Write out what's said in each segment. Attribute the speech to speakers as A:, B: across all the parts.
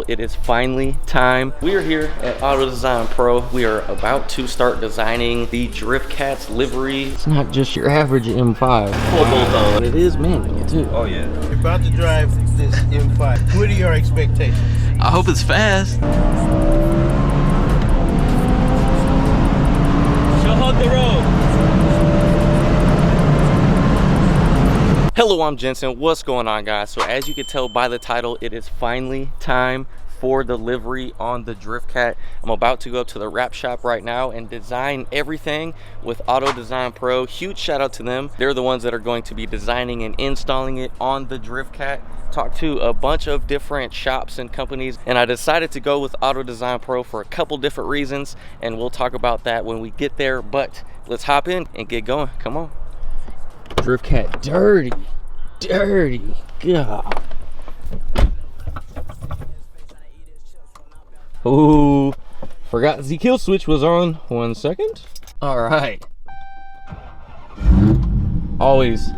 A: It is finally time. We are here at Auto Design Pro. We are about to start designing the Driftcat's livery. It's not just your average M5. Full bolt-on. It is manual too.
B: Oh yeah.
C: You're about to drive this M5. What are your expectations?
B: I hope it's fast.
A: She'll hug the road. Hello, I'm Jensen. What's going on, guys? So as you can tell by the title, it is finally time for the livery on the Driftcat. I'm about to go up to the wrap shop right now and design everything with Auto Design Pro. Huge shout out to them. They're the ones that are going to be designing and installing it on the Driftcat. Talked to a bunch of different shops and companies, and I decided to go with Auto Design Pro for a couple different reasons, and we'll talk about that when we get there. But let's hop in and get going. Come on. Driftcat dirty, God. Ooh, forgot the kill switch was on. 1 second. All right. Always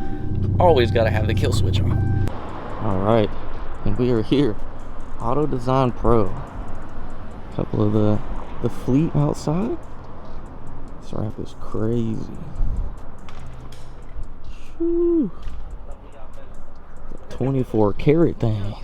A: gotta have the kill switch on. All right, and we are here. Auto Design Pro. A couple of the fleet outside. This wrap is crazy. Whew. 24 karat things.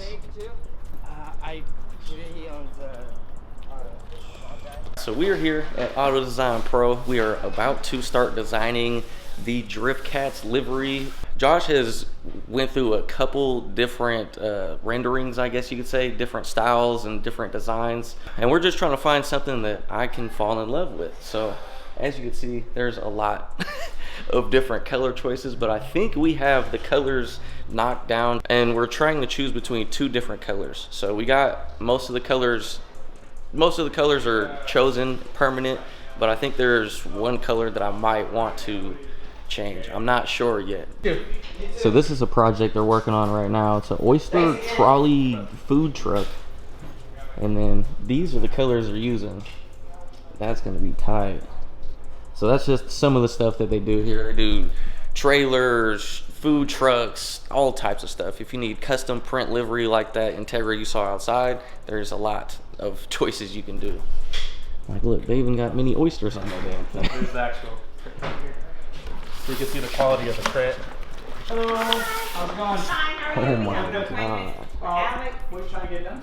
A: So we are here at Auto Design Pro. We are about to start designing the Driftcat's livery. Josh has went through a couple different renderings, I guess you could say, different styles and different designs. And we're just trying to find something that I can fall in love with. So as you can see, there's a lot of different color choices, but I think we have the colors knocked down, and we're trying to choose between two different colors. So we got most of the colors are chosen permanent, but I think there's one color that I might want to change. I'm not sure yet. So this is a project they're working on right now. It's an oyster trolley food truck, and then these are the colors they're using. That's gonna be tight. So that's just some of the stuff that they do here. They do trailers, food trucks, all types of stuff. If you need custom print livery like that Integra you saw outside, there's a lot of choices you can do. Like, look, they even got mini oysters on that damn thing.
D: Here's the actual print right here. So you can see the quality of the print. Hello, how's it going?
A: Oh my God.
D: Alec, what are you trying to get done?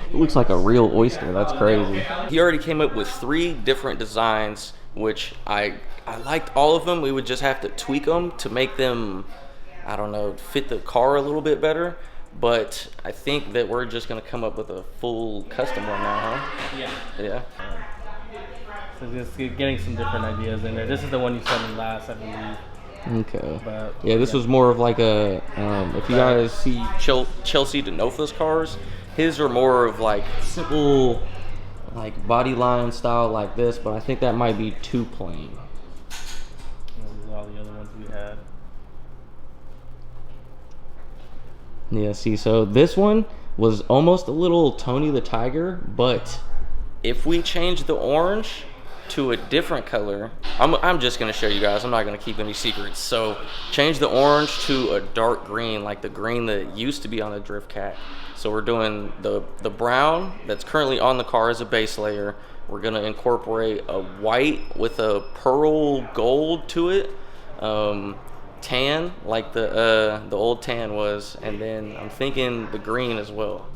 A: It looks like a real oyster. That's crazy. He already came up with 3 different designs, which I liked all of them. We would just have to tweak them to make them, I don't know, fit the car a little bit better. But I think that we're just gonna come up with a full custom one now, huh? Yeah.
D: So just getting some different ideas in there. This is the one you sent me last, I believe.
A: Okay.
D: But,
A: yeah, this was more of like a, if you guys see Chelsea DeNofa's cars, his are more of like simple, like body line style like this, but I think that might be too plain.
D: These are all the other ones we had.
A: Yeah, see, so this one was almost a little Tony the Tiger, but if we change the orange to a different color, I'm just gonna show you guys, I'm not gonna keep any secrets. So change the orange to a dark green, like the green that used to be on the Driftcat. So we're doing the brown that's currently on the car as a base layer. We're gonna incorporate a white with a pearl gold to it, tan like the old tan was, and then I'm thinking the green as well,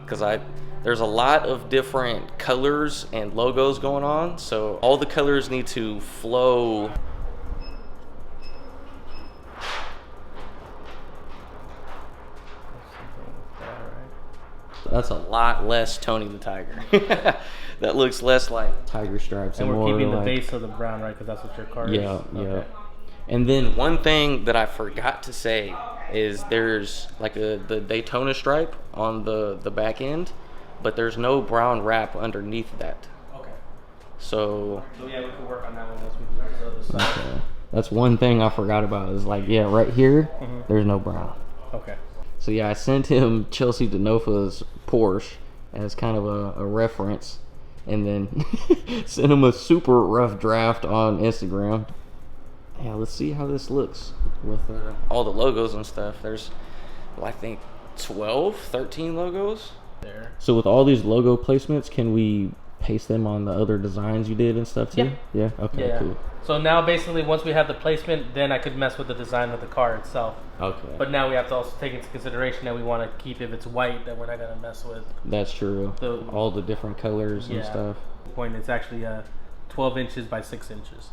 A: because there's a lot of different colors and logos going on, so all the colors need to flow. That's a lot less Tony the Tiger. That looks less like tiger stripes.
D: And we're
A: more
D: keeping the
A: like,
D: base of the brown, right? Because that's what your car is.
A: Yeah, yeah.
D: Okay.
A: And then one thing that I forgot to say is there's like the Daytona stripe on the back end, but there's no brown wrap underneath that.
D: Okay.
A: So
D: yeah, we can work on that one once we do this.
A: okay. That's one thing I forgot about, is like, yeah, right here, there's no brown.
D: Okay.
A: So yeah, I sent him Chelsea DeNofa's Porsche as kind of a reference, and then sent him a super rough draft on Instagram. Yeah, let's see how this looks with all the logos and stuff. There's, well, I think 12, 13 logos.
D: There.
A: So with all these logo placements, can we paste them on the other designs you did and stuff too? Yeah. Okay.
D: Yeah.
A: Cool.
D: So now basically once we have the placement, then I could mess with the design of the car itself.
A: Okay.
D: But now we have to also take into consideration that we want to keep, if it's white, that we're not going to mess with.
A: That's true. All the different colors and stuff.
D: Point, it's actually 12 inches by 6 inches.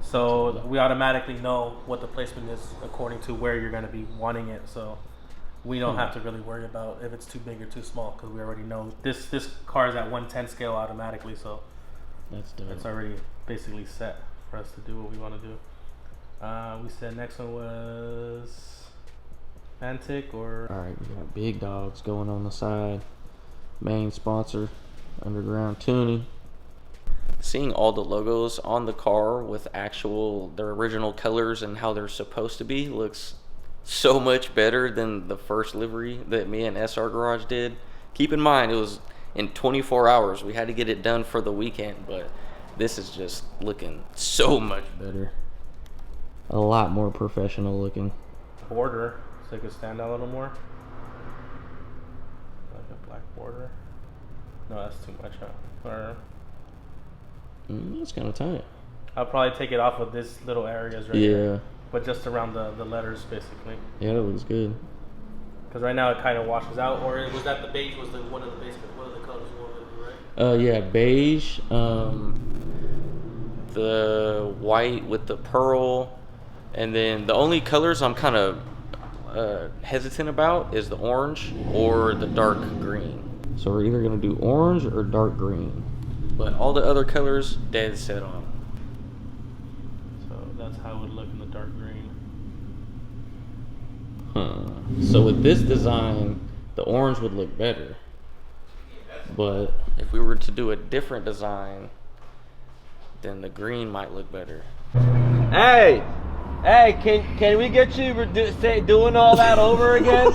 D: So we automatically know what the placement is according to where you're going to be wanting it. So we don't have to really worry about if it's too big or too small, because we already know this car is at 110 scale automatically. So
A: That's dope.
D: it's already basically set for us to do what we want to do. We said next one was Antic or...
A: All right, we got Big Dogs going on the side. Main sponsor, Underground Tuning. Seeing all the logos on the car with their original colors and how they're supposed to be looks so much better than the first livery that me and SR Garage did. Keep in mind, it was in 24 hours. We had to get it done for the weekend, but this is just looking so much better. A lot more professional looking.
D: border so it could stand out a little more. Like a black border. No, that's too much, huh? Or
A: That's kind of tight.
D: I'll probably take it off of this little areas right here. But just around the letters, basically.
A: Yeah, that looks good.
D: Because right now it kind of washes out. Or was that the beige was one of the basic, one of the colors you wanted to do, right?
A: Yeah, beige. The white with the pearl. And then the only colors I'm kind of hesitant about is the orange or the dark green. So we're either going to do orange or dark green. But all the other colors, dead set on.
D: So that's how it would look in the dark green.
A: So with this design, the orange would look better. But if we were to do a different design, then the green might look better.
B: Hey, can we get you doing all that over again?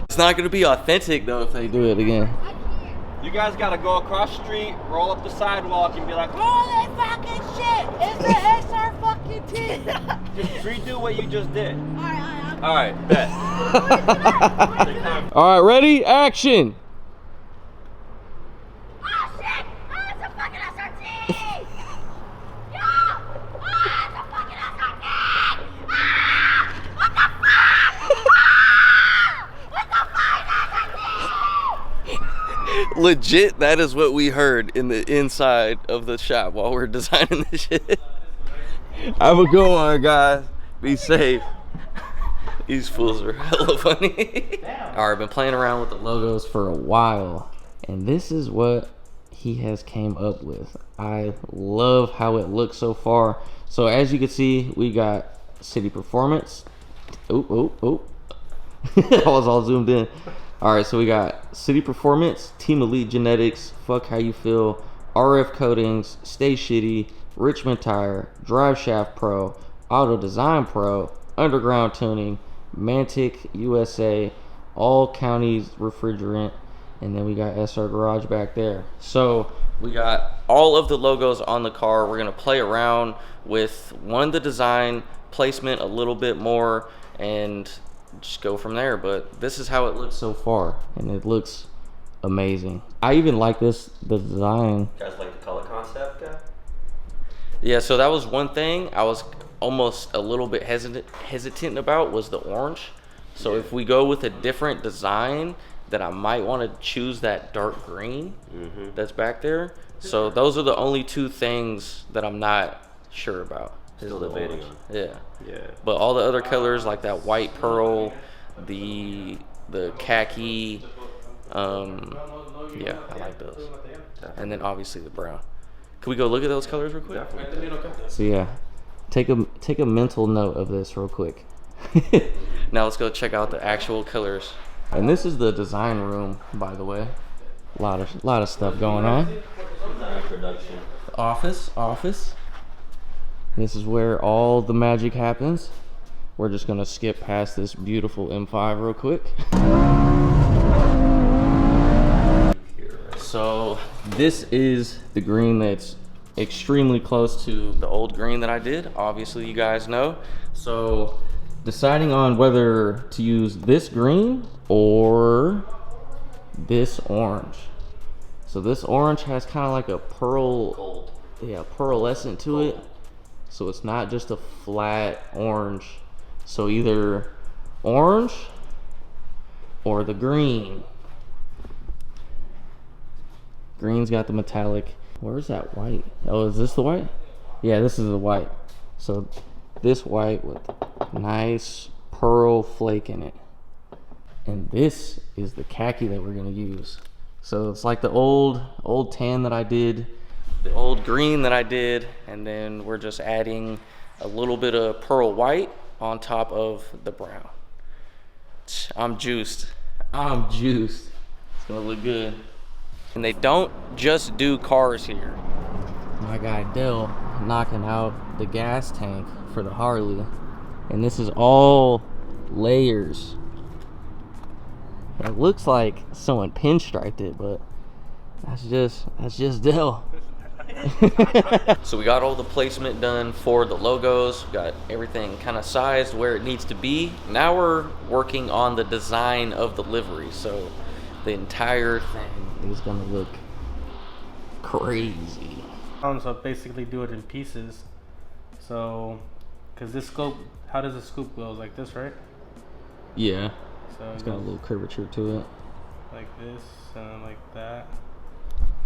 A: It's not going to be authentic though if they do it again.
B: You guys gotta go across the street, roll up the sidewalk, and be like,
E: Holy fucking shit! It's the SR fucking T!
B: just redo what you just did.
E: Alright,
B: All right, bet.
A: All right, ready? Action!
E: Oh shit! Oh, it's a fucking SRT! Yo! Oh, it's a fucking SRT! Ah! What the fuck? Ah! What the fuck is SRT?
A: Legit, that is what we heard in the inside of the shop while we're designing this shit. Have a good one, guys. Be safe. These fools are hella funny. Alright, I've been playing around with the logos for a while, and this is what he has came up with. I love how it looks so far. So as you can see, we got City Performance. I was all zoomed in. Alright, so we got City Performance, Team Elite Genetics, Fuck How You Feel, RF Coatings, Stay Shitty, Richmond Tire, Drive Shaft Pro, Auto Design Pro, Underground Tuning, Mantic USA, All Counties Refrigerant, and then we got SR Garage back there. So we got all of the logos on the car. We're going to play around with the design placement a little bit more and just go from there. But this is how it looks so far, and it looks amazing. I even like the design.
B: You guys like the color concept, guy?
A: Yeah, so that was one thing I was almost a little bit hesitant about was the orange. So if we go with a different design, that I might want to choose that dark green that's back there. So those are the only two things that I'm not sure about.
B: Still debating on.
A: Yeah.
B: Yeah.
A: But all the other colors like that white pearl, the khaki, yeah, I like those. And then obviously the brown. Can we go look at those colors real quick? So yeah, take a mental note of this real quick. Now let's go check out the actual colors. And this is the design room, by the way. A lot of stuff going on.
B: Production.
A: Office. This is where all the magic happens. We're just gonna skip past this beautiful M5 real quick. So this is the green that's extremely close to the old green that I did. Obviously you guys know. So deciding on whether to use this green or this orange. So this orange has kind of like a pearl, yeah, pearlescent to it. So it's not just a flat orange. So either orange or the green. Green's got the metallic. Where's that white? Oh, is this the white? Yeah, this is the white. So this white with nice pearl flake in it. And this is the khaki that we're gonna use. So it's like the old tan that I did, the old green that I did, and then we're just adding a little bit of pearl white on top of the brown. I'm juiced. I'm juiced. It's gonna look good. And they don't just do cars here. My guy Dell knocking out the gas tank for the Harley. And this is all layers. It looks like someone pinstriped it, but that's just Dell. So we got all the placement done for the logos. We got everything kind of sized where it needs to be. Now we're working on the design of the livery. So the entire thing is gonna look crazy.
D: So basically do it in pieces. So, cause this scope, how does the scoop go? Like this, right?
A: Yeah.
D: So
A: It's got a little curvature to it.
D: like this and like that.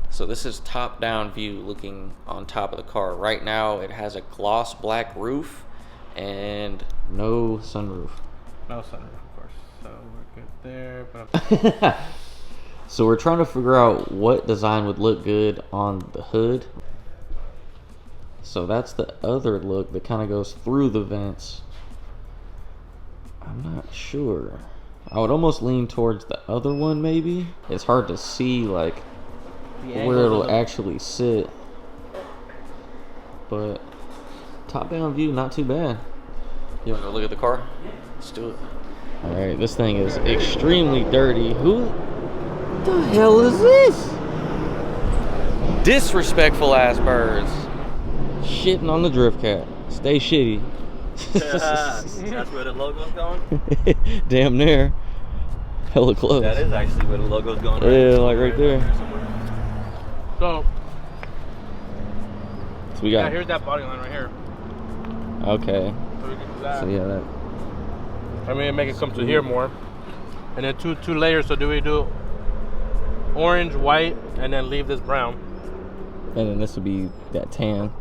A: So this is top-down view looking on top of the car. Right now it has a gloss black roof and no sunroof.
D: No sunroof, of course. So we're good there. But
A: So we're trying to figure out what design would look good on the hood. So that's the other look that kind of goes through the vents. I'm not sure. I would almost lean towards the other one maybe. It's hard to see like where it'll actually sit. But top down view, not too bad. You wanna go look at the car? Let's do it. Alright, this thing is extremely dirty. Who the hell is this? Disrespectful ass birds. Shitting on the Driftcat. Stay shitty.
B: That's where the logo's going?
A: Damn near. Hella close.
B: That is actually where the logo's going.
A: Yeah, like right there.
D: so
A: So we got.
D: yeah, here's that body line right here.
A: Okay.
D: So we can do that.
A: So yeah, that.
D: I mean, make it come to here more. And then two layers. So do we do orange, white, and then leave this brown?
A: And then this would be that tan.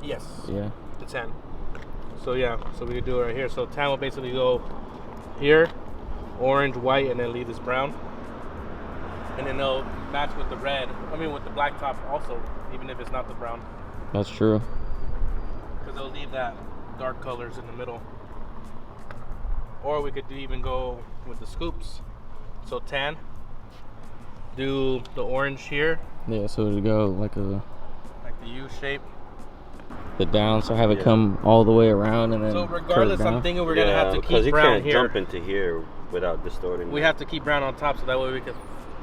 D: Yes.
A: Yeah.
D: The tan. So yeah, so we could do it right here. So tan will basically go here, orange, white, and then leave this brown. And then they'll match with the red. I mean, with the black top also, even if it's not the brown,
A: That's true.
D: because they'll leave that dark colors in the middle. Or we could even go with the scoops. So tan. Do the orange here,
A: Yeah. So to go like
D: like the U shape.
A: the down, so have it come all the way around and then.
D: So
A: curve
D: regardless,
A: down.
D: I'm thinking we're gonna have to
B: because
D: keep
B: you
D: brown
B: can't
D: here.
B: jump into here without distorting.
D: We have to keep brown on top so that way we can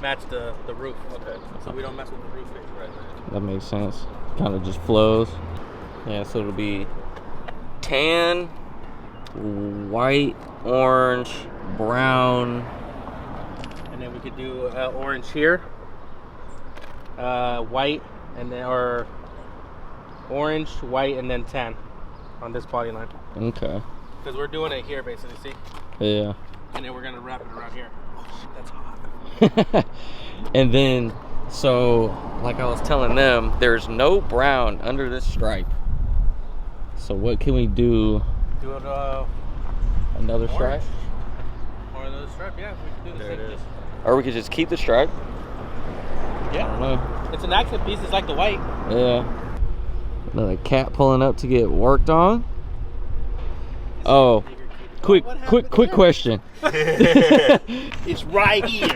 D: match the roof.
B: Okay.
D: So we don't mess with the roof face right now.
A: That makes sense. Kind of just flows. Yeah. So it'll be tan, white, orange, brown.
D: And then we could do orange here, white, and then or orange, white, and then tan on this body line.
A: Okay.
D: Because we're doing it here basically, see?
A: Yeah.
D: And then we're gonna wrap it around here. That's hot.
A: And then, so like I was telling them, there's no brown under this stripe. So what can we do?
D: Do it
A: Another stripe?
D: or another stripe, yeah. We can do the
B: There
D: same
B: it is.
D: thing.
A: Or we could just keep the stripe? I
D: Yeah.
A: don't know.
D: It's an accent piece, it's like the white.
A: Yeah. Another cat pulling up to get worked on. Oh, quick question.
C: It's right here.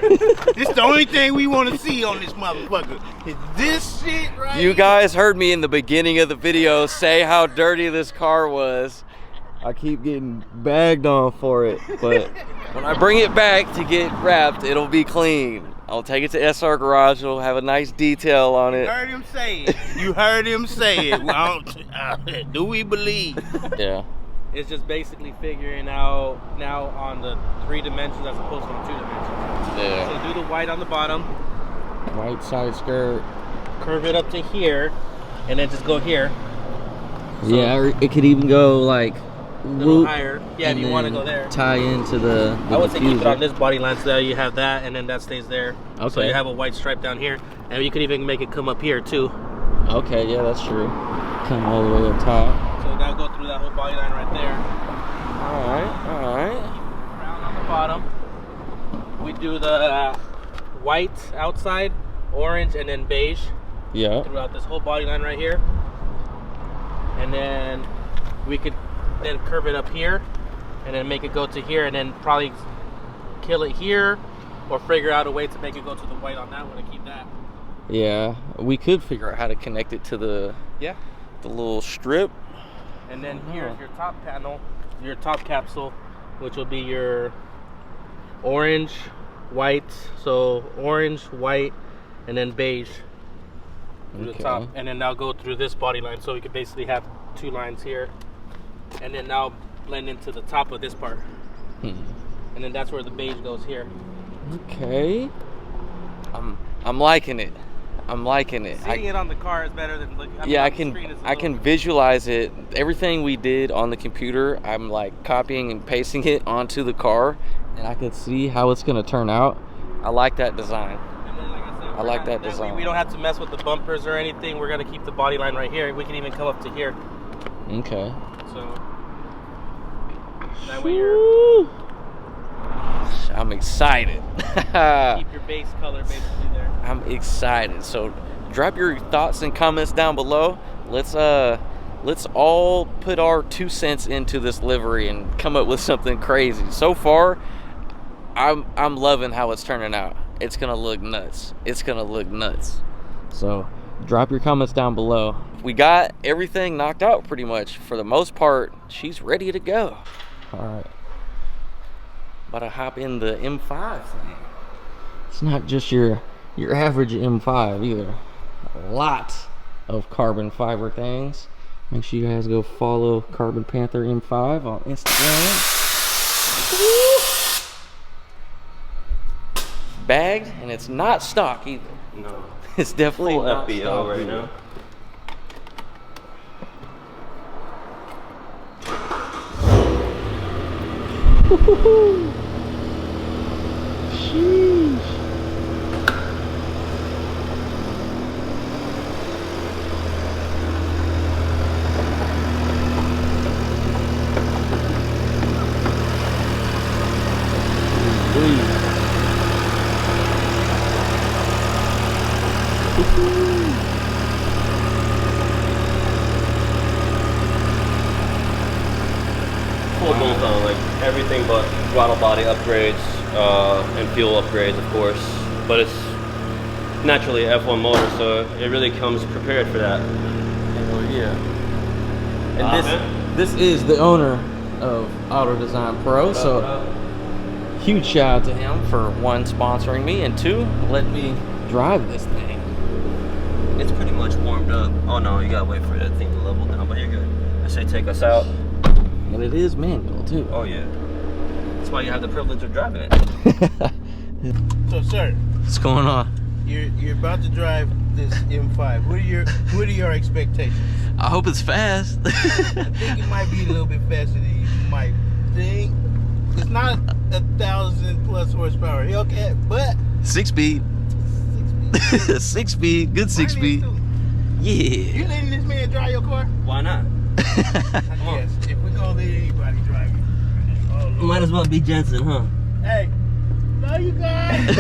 C: This the only thing we want to see on this motherfucker. Is this shit right
A: You guys heard me in the beginning of the video say how dirty this car was. I keep getting bagged on for it, but when I bring it back to get wrapped, it'll be clean. I'll take it to SR Garage. It'll have a nice detail on
C: You
A: it.
C: heard him say it. You heard him say it. Well, do we believe?
A: Yeah.
D: It's just basically figuring out now on the 3 dimensions as opposed to the 2 dimensions.
A: Yeah.
D: So do the white on the bottom,
A: White side skirt.
D: curve it up to here, and then just go here.
A: Yeah, or it could even go like
D: A little higher. Yeah, if you want to go there.
A: Tie into the
D: I would say keep it
A: diffuser.
D: on this body line so that you have that, and then that stays there.
A: Okay.
D: So you have a white stripe down here, and you could even make it come up here too.
A: Okay, yeah, that's true. Come all the way up top.
D: So that'll go through that whole body line right there.
A: All right.
D: Brown on the bottom. We do the white outside, orange, and then beige
A: Yeah.
D: throughout this whole body line right here. And then we could then curve it up here, and then make it go to here, and then probably kill it here, or figure out a way to make it go to the white on that one and keep that.
A: Yeah, we could figure out how to connect it to the
D: Yeah.
A: little strip.
D: And then here's your top panel, your top capsule, which will be your orange, white, so orange, white, and then beige through the top. And then now go through this body line, so we could basically have 2 lines here, and then now blend into the top of this part. And then that's where the beige goes here.
A: Okay. I'm liking it. I'm liking it.
D: Seeing it on the car is better than looking.
A: Yeah, I can visualize it. Everything we did on the computer, I'm like copying and pasting it onto the car, and I can see how it's gonna turn out. I like that design.
D: And then, like I said,
A: I like that design.
D: We don't have to mess with the bumpers or anything. We're gonna keep the body line right here. We can even come up to here.
A: Okay.
D: So that way you're
A: I'm excited.
D: keep your base color basically there.
A: I'm excited. So drop your thoughts and comments down below. Let's all put our 2 cents into this livery and come up with something crazy. So far, I'm loving how it's turning out. It's gonna look nuts. It's gonna look nuts. So drop your comments down below. We got everything knocked out pretty much. For the most part, she's ready to go. All right. About to hop in the M5 thing. It's not just your average M5 either. A lot of carbon fiber things. Make sure you guys go follow Carbon Panther M5 on Instagram. Bagged, and it's not stock either.
B: No.
A: It's definitely
B: Full
A: not
B: FBO
A: stock
B: right
A: either.
B: now.
A: Sheesh.
B: Full bolt on, like everything but throttle body upgrades and fuel upgrades, of course. But it's naturally an F1 motor, so it really comes prepared for that.
A: Hell yeah. And this is the owner of Auto Design Pro, so huge shout out to him for 1, sponsoring me, and 2, letting me drive this thing.
B: It's pretty much warmed up. Oh no, you gotta wait for that thing to level down, but you're good. I say take us out.
A: And it is manual too.
B: Oh yeah. That's why you have the privilege of driving it.
C: So, sir,
A: What's going on?
C: you're about to drive this M5. What are your expectations?
A: I hope it's fast.
C: I think it might be a little bit faster than you might think. It's not 1,000 plus horsepower Hellcat, but
A: 6-speed.
C: 6 speed.
A: 6-speed, good 6-speed.
C: You
A: Yeah.
C: letting this man drive your car?
B: Why not?
C: Yes. If we're gonna let anybody drive it. Oh, Lord.
B: Might as well be Jensen, huh?
C: Hey, love you guys.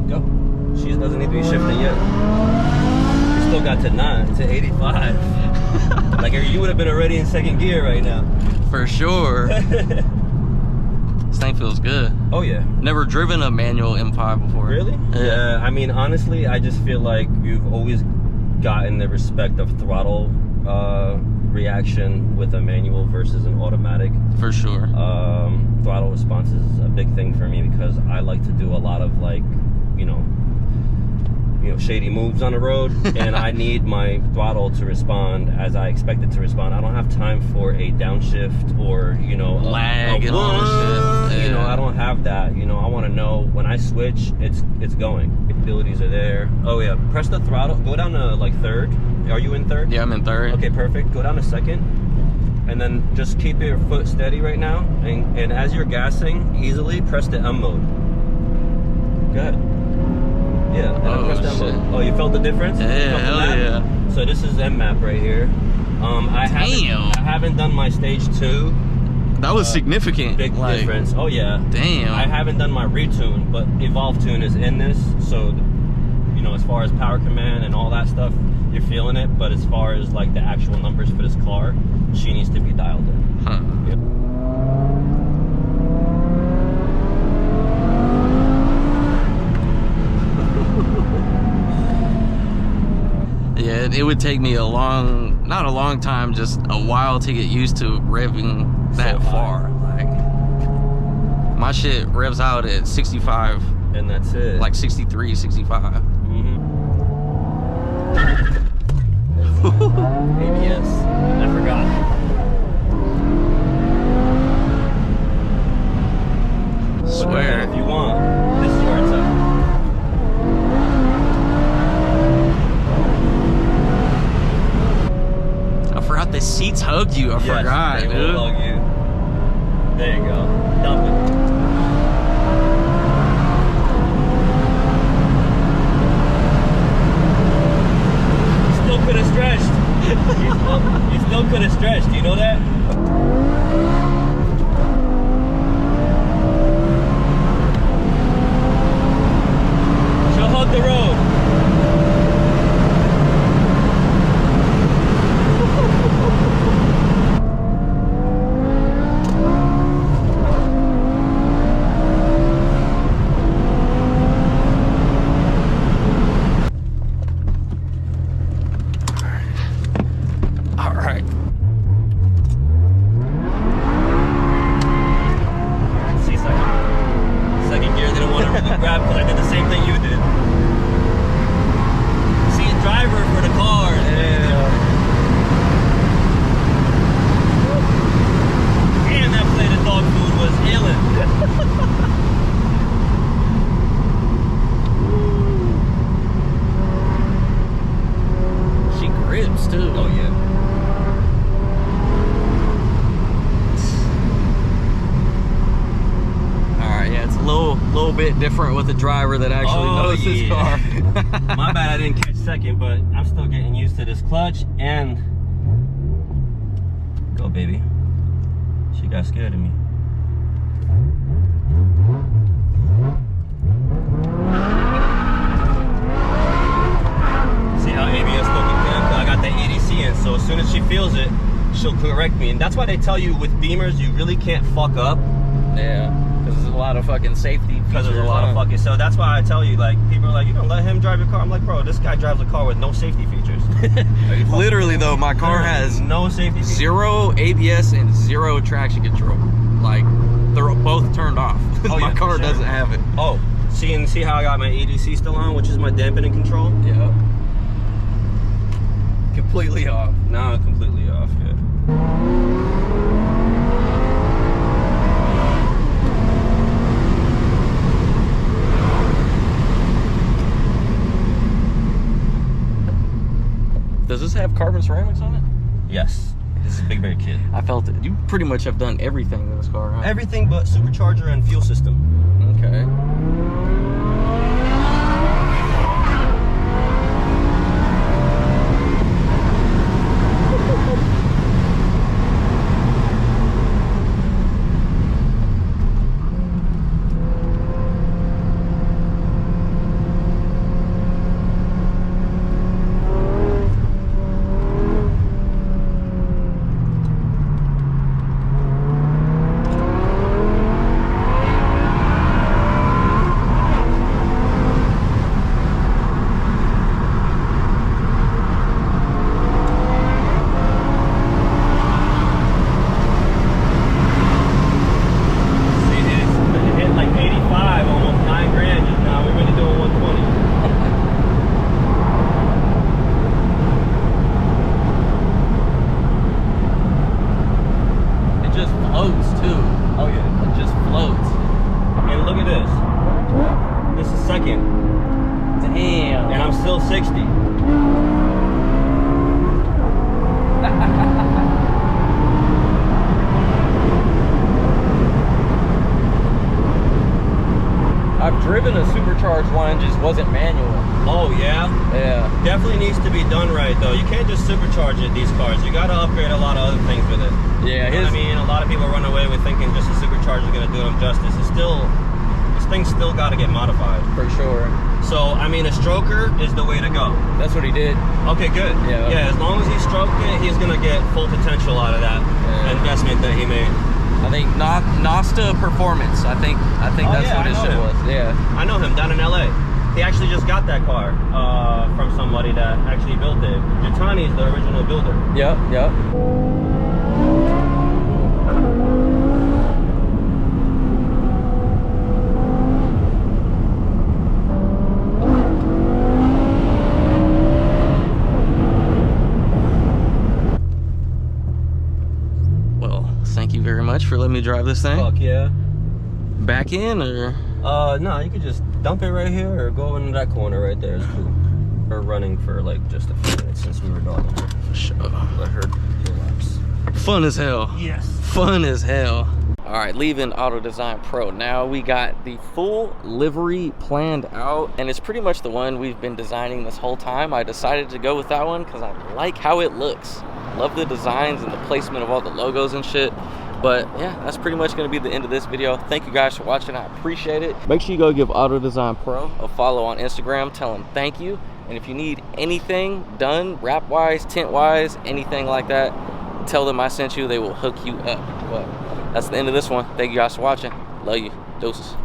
B: Go. She doesn't need to be shifting yet. You still got to 85. Like you would have been already in 2nd gear right now.
A: For sure. This thing feels good.
B: Oh yeah.
A: Never driven a manual M5 before.
B: Really?
A: Yeah.
B: I mean, honestly, I just feel like you've always gotten the respect of throttle reaction with a manual versus an automatic.
A: For sure.
B: Throttle response is a big thing for me because I like to do a lot of, like, you know, shady moves on the road, and I need my throttle to respond as I expect it to respond. I don't have time for a downshift or
A: lag and all this shit. Yeah.
B: I don't have that. I want to know when I switch, it's going. Capabilities are there. Oh yeah, press the throttle. Go down to like third. Are you in third?
A: Yeah, I'm in third.
B: Okay, perfect. Go down to second, and then just keep your foot steady right now. And as you're gassing easily, press the M mode. Go ahead. Yeah, and
A: Oh,
B: press that
A: shit.
B: mode. Oh, you felt the difference? You
A: Yeah,
B: felt the
A: hell
B: map?
A: yeah.
B: So this is M map right here. I haven't done my stage 2.
A: That was significant.
B: Big difference. Oh yeah.
A: Damn.
B: I haven't done my retune, but Evolve Tune is in this. So, as far as power command and all that stuff, you're feeling it. But as far as like the actual numbers for this car, she needs to be dialed in.
A: Huh.
B: Yep.
A: Yeah, it would take me not a long time, just a while to get used to revving that
B: So high.
A: far. Like, my shit revs out at 65,
B: And that's it.
A: like 63, 65.
B: ABS. I forgot.
A: Swear.
B: If you want, this is where it's at.
A: I forgot the seats hugged you. I forgot,
B: they
A: dude.
B: will hug you. There you go. Dump it. Still could have stretched. You still could have stretched. Do you know that? She'll hug the road.
A: All right.
B: See, second gear didn't want to really grab because I did the same thing you did. See, driver for the cars. Damn, that plate of dog food was illin'.
A: She grips, too.
B: Oh yeah.
A: All right, yeah, it's a little bit different with the driver that actually knows his car.
B: My bad, I didn't catch second, but I'm still getting used to this clutch and go, baby. She got scared of me. See how ABS looking good? I got the EDC in, so as soon as she feels it, she'll correct me. And that's why they tell you with Beamers, you really can't fuck up.
A: Yeah, because there's a lot of fucking safety features.
B: Because there's a lot of fucking, so that's why I tell you, like, people are like, you don't let him drive your car. I'm like, bro, this guy drives a car with no safety features.
A: Literally, though, my car has
B: no safety features.
A: 0 ABS and 0 traction control. Like, they're both turned off.
B: Oh,
A: My
B: yeah,
A: car
B: for sure.
A: doesn't have it.
B: Oh, see how I got my EDC still on, which is my dampening control?
A: Yeah. Completely off.
B: Now I'm completely off, yeah.
A: Does this have carbon ceramics on it?
B: Yes, this is a Big Bear kit.
A: I felt it. You pretty much have done everything in this car, huh?
B: Everything but supercharger and fuel system.
A: Okay.
B: Oh yeah.
A: It just floats.
B: And look at this. This is second.
A: Damn.
B: And I'm still 60.
A: I've driven a supercharged one, just wasn't manual.
B: Oh yeah?
A: Yeah.
B: Definitely needs to be done right though. You can't just supercharge it, these cars. You gotta upgrade a lot of other things with it.
A: Yeah,
B: You know what I mean? A lot of people run away with thinking just a supercharger is gonna do them justice. It's still, this thing's still gotta get modified.
A: For sure.
B: So, I mean, a stroker is the way to go.
A: That's what he did.
B: Okay, good.
A: Yeah.
B: Yeah, as long as he stroked it, he's gonna get full potential out of that investment that he made.
A: I think Nosta Performance. I think that's
B: yeah,
A: what his
B: I know
A: shit
B: him.
A: was. Yeah.
B: I know him down in LA. He actually just got that car from somebody that actually built it. Jatani's the original builder.
A: Yep. Yep. Well, thank you very much for letting me drive this thing.
B: Fuck yeah.
A: Back in or?
B: No, you could just dump it right here or go into that corner right there. It's cool. We're running for like just a few minutes since we were dogging here.
A: Sure.
B: Let her relax.
A: Fun as hell.
C: Yes.
A: Fun as hell. All right, leaving Auto Design Pro. Now we got the full livery planned out, and it's pretty much the one we've been designing this whole time. I decided to go with that one because I like how it looks. Love the designs and the placement of all the logos and shit. But yeah, that's pretty much going to be the end of this video. Thank you guys for watching. I appreciate it. Make sure you go give Auto Design Pro a follow on Instagram. Tell them thank you. And if you need anything done, wrap-wise, tint-wise, anything like that, tell them I sent you. They will hook you up. But that's the end of this one. Thank you guys for watching. Love you. Deuces.